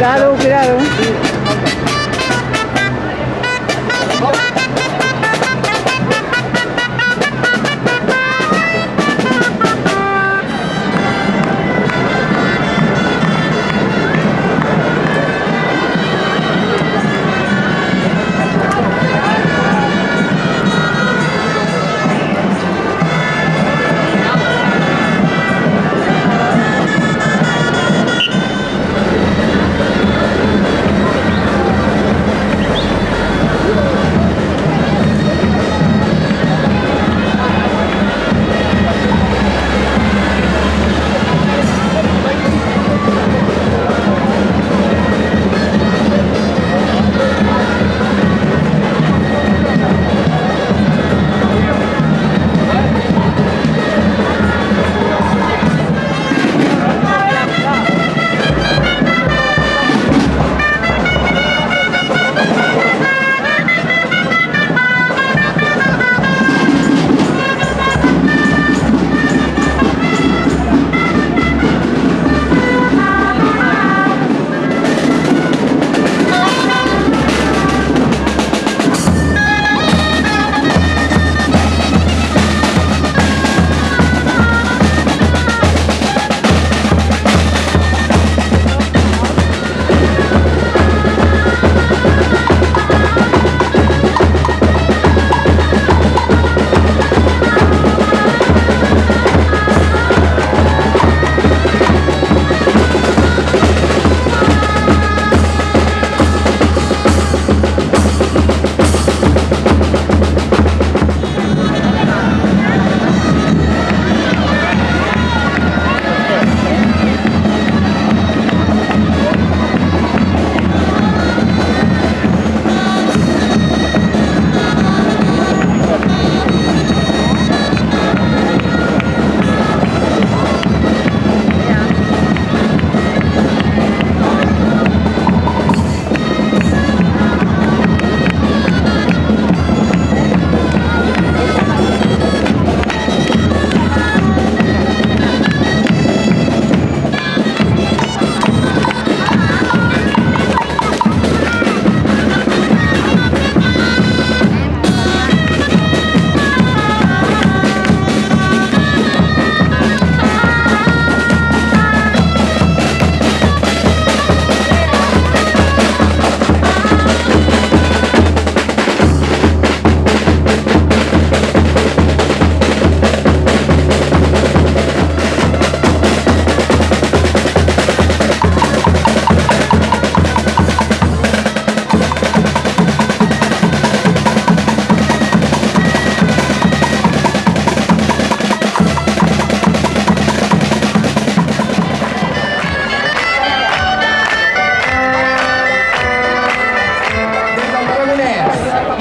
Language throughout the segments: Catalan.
Cuidado, cuidado.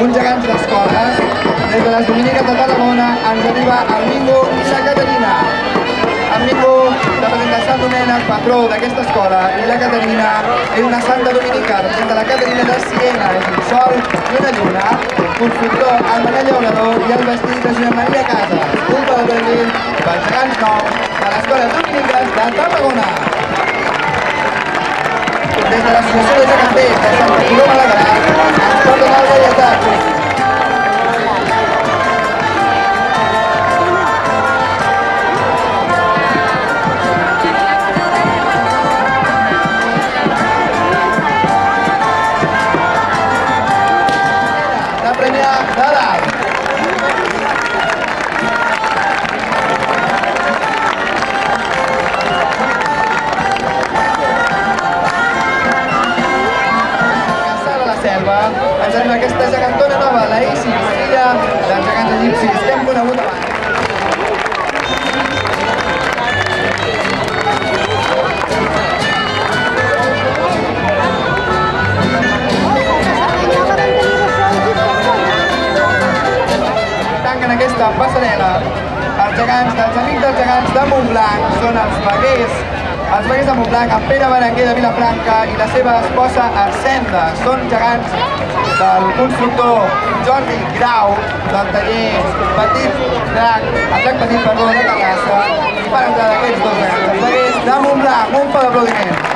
uns gegants d'escoles. Des de les Dominiques de Tarragona ens arriba el Mingo i la Caterina. El Mingo representa Sant Domènec, patró d'aquesta escola, i la Caterina és una santa dominica, representa la Caterina de Siena, és un sol i una lluna, constructor el Manel Llaurador i el vestit de Joan Maria Casas, un pelegrins pels gegants nous de l'escola Dominiques de Tarragona. Des de l'associació de geganters de Sant Coloma de Grau ens porten el Gaietà. De Premià de Dalt. Ens arriba aquesta gegantona nova, la Isis, filla dels gegants egipcis que hem conegut abans. Tanquen aquesta passarel·la els gegants dels amics dels gegants de Montblanc, són els veguers de Montblanc, en Pere Berenguer de Vilafranca i la seva esposa Arsenda. Són gegants del constructor Jordi Grau, del taller Petit Drac, el Drac Petit, perdó, de Terrassa, i per entrar d'aquests dos gegants, els veguers de Montblanc. Un peu d'aplaudiment.